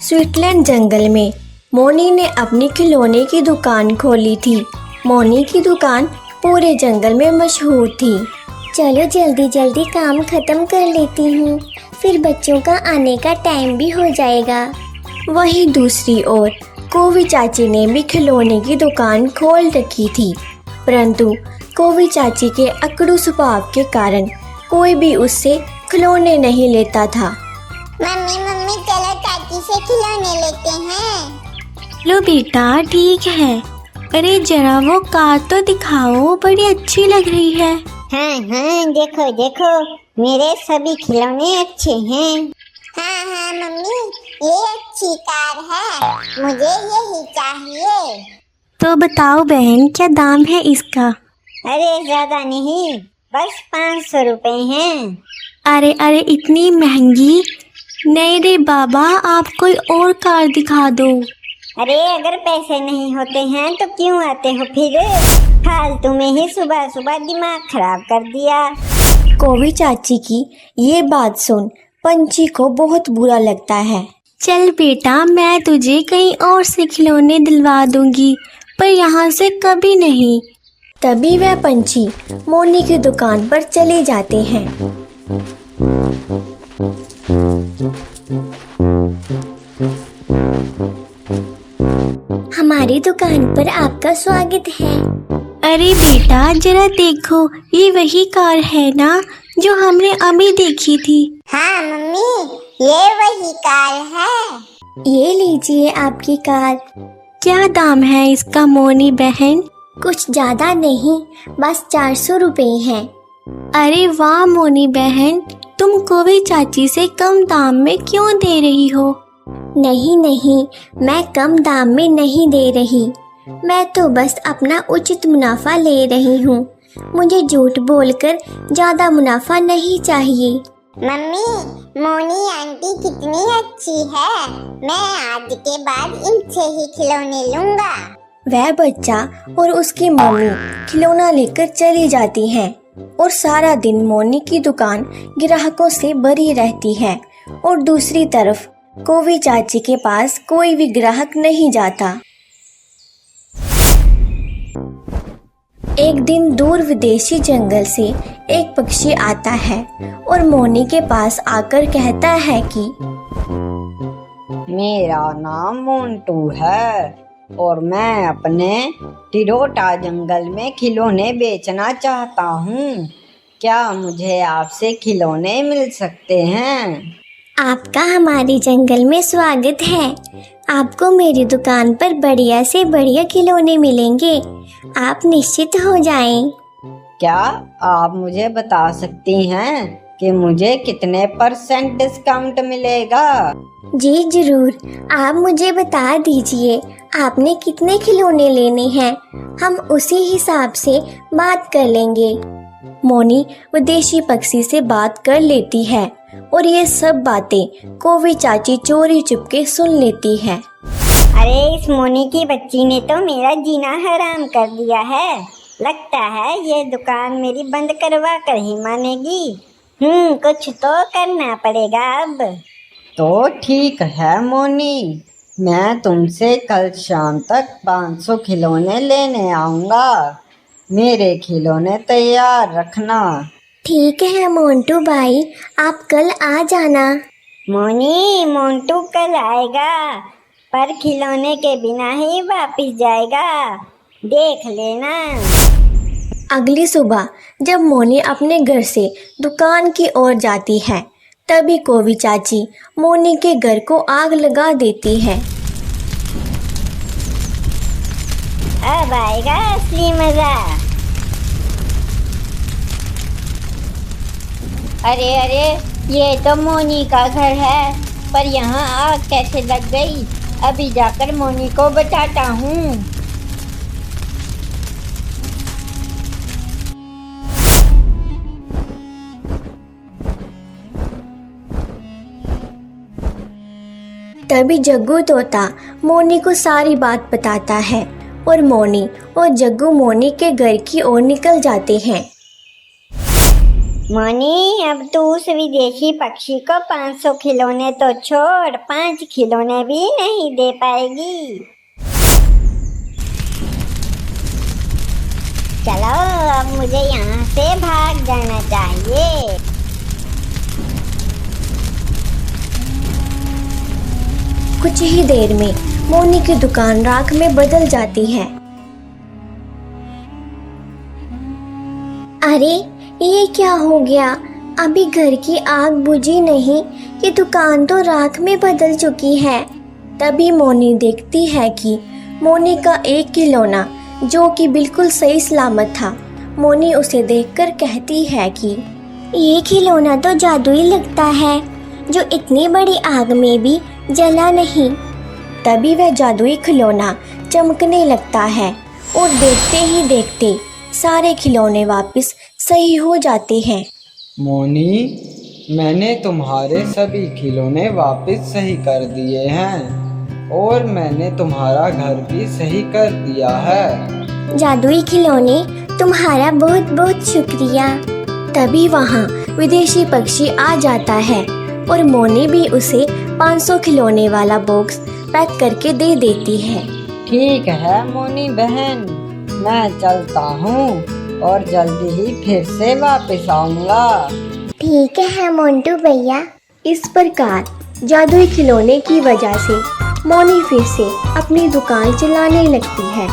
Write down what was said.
Switzerland जंगल में मोनी ने अपनी खिलौने की दुकान खोली थी। मोनी की दुकान पूरे जंगल में मशहूर थी। चलो जल्दी जल्दी काम खत्म कर लेती हूँ, फिर बच्चों का आने का टाइम भी हो जाएगा। वहीं दूसरी ओर कोवी चाची ने भी खिलौने की दुकान खोल रखी थी, परंतु कोवी चाची के अकड़ू स्वभाव के कारण कोई भी उससे खिलौने नहीं लेता था। मम्मी मम्मी चलो चाची से खिलौने लेते हैं। लो बेटा, ठीक है। अरे जरा वो कार तो दिखाओ, बड़ी अच्छी लग रही है। हाँ देखो देखो, मेरे सभी खिलौने अच्छे हैं। हाँ मम्मी, ये अच्छी कार है, मुझे यही चाहिए। तो बताओ बहन, क्या दाम है इसका? अरे ज्यादा नहीं, बस 500 रुपए हैं। अरे इतनी महंगी? नहीं रे बाबा, आप कोई और कार दिखा दो। अरे अगर पैसे नहीं होते हैं तो क्यों आते हो फिर? फालतू में ही सुबह सुबह दिमाग खराब कर दिया। कोवी चाची की ये बात सुन पंछी को बहुत बुरा लगता है। चल बेटा, मैं तुझे कहीं और से खिलौने दिलवा दूंगी, पर यहाँ से कभी नहीं। तभी वह पंछी मोनी की दुकान पर चले जाते हैं। हमारी दुकान पर आपका स्वागत है। अरे बेटा, जरा देखो, ये वही कार है ना जो हमने अभी देखी थी? हाँ मम्मी, ये वही कार है। ये लीजिए आपकी कार। क्या दाम है इसका मोनी बहन? कुछ ज्यादा नहीं, बस 400 रुपए हैं। अरे वाह मोनी बहन, तुम कोवी चाची से कम दाम में क्यों दे रही हो? नहीं, मैं कम दाम में नहीं दे रही, मैं तो बस अपना उचित मुनाफा ले रही हूँ। मुझे झूठ बोलकर ज्यादा मुनाफा नहीं चाहिए। मम्मी, मोनी आंटी कितनी अच्छी है, मैं आज के बाद इनसे ही खिलौने लूँगा। वह बच्चा और उसकी मम्मी खिलौना लेकर चली जाती हैं और सारा दिन मोनी की दुकान ग्राहकों से भरी रहती है और दूसरी तरफ कोवी चाची के पास कोई भी ग्राहक नहीं जाता। एक दिन दूर विदेशी जंगल से एक पक्षी आता है और मोनी के पास आकर कहता है कि मेरा नाम मोंटू है और मैं अपने टिरोटा जंगल में खिलौने बेचना चाहता हूँ। क्या मुझे आपसे खिलौने मिल सकते हैं? आपका हमारे जंगल में स्वागत है। आपको मेरी दुकान पर बढ़िया से बढ़िया खिलौने मिलेंगे, आप निश्चित हो जाएं। क्या आप मुझे बता सकती हैं कि मुझे कितने % डिस्काउंट मिलेगा? जी जरूर, आप मुझे बता दीजिए आपने कितने खिलौने लेने हैं, हम उसी हिसाब से बात कर लेंगे। मोनी विदेशी पक्षी से बात कर लेती है और ये सब बातें कोवी चाची चोरी चुपके सुन लेती है। अरे इस मोनी की बच्ची ने तो मेरा जीना हराम कर दिया है, लगता है ये दुकान मेरी बंद करवा कर ही मानेगी। कुछ तो करना पड़ेगा अब। तो ठीक है मोनी, मैं तुमसे कल शाम तक 500 खिलौने लेने आऊँगा। मेरे खिलौने तैयार रखना। ठीक है मोंटू भाई, आप कल आ जाना। मोंटू कल आएगा, पर खिलौने के बिना ही वापस जाएगा, देख लेना। अगली सुबह जब मोनी अपने घर से दुकान की ओर जाती है, तभी कोवी चाची मोनी के घर को आग लगा देती है। अब आएगा असली मजा। अरे ये तो मोनी का घर है, पर यहाँ आग कैसे लग गई? अभी जाकर मोनी को बताता हूँ। तभी जग्गू तोता मोनी को सारी बात बताता है और मोनी और जग्गू मोनी के घर की ओर निकल जाते हैं। मोनी, अब तू उस विदेशी पक्षी को 500 खिलौने तो छोड़, 5 खिलौने भी नहीं दे पाएगी। चलो, अब मुझे यहाँ से भाग जाना चाहिए। कुछ ही देर में मोनी की दुकान राख में बदल जाती है। अरे ये क्या हो गया? अभी घर की आग बुझी नहीं कि दुकान तो राख में बदल चुकी है। तभी मोनी देखती है कि मोनी का एक खिलौना जो कि बिल्कुल सही सलामत था। मोनी उसे देखकर कहती है कि ये खिलौना तो जादुई लगता है, जो इतनी बड़ी आग में भी जला नहीं। तभी वह जादुई खिलौना चमकने लगता है और देखते ही देखते सारे खिलौने वापस सही हो जाते हैं। मोनी, मैंने तुम्हारे सभी खिलौने वापस सही कर दिए हैं और मैंने तुम्हारा घर भी सही कर दिया है। जादुई खिलौने, तुम्हारा बहुत बहुत शुक्रिया। तभी वहाँ विदेशी पक्षी आ जाता है और मोनी भी उसे 500 खिलौने वाला बॉक्स पैक करके दे देती है। ठीक है मोनी बहन, मैं चलता हूँ और जल्दी ही फिर से वापस आऊँगा। ठीक है मोंटू भैया। इस प्रकार जादुई खिलौने की वजह से मोनी फिर से अपनी दुकान चलाने लगती है।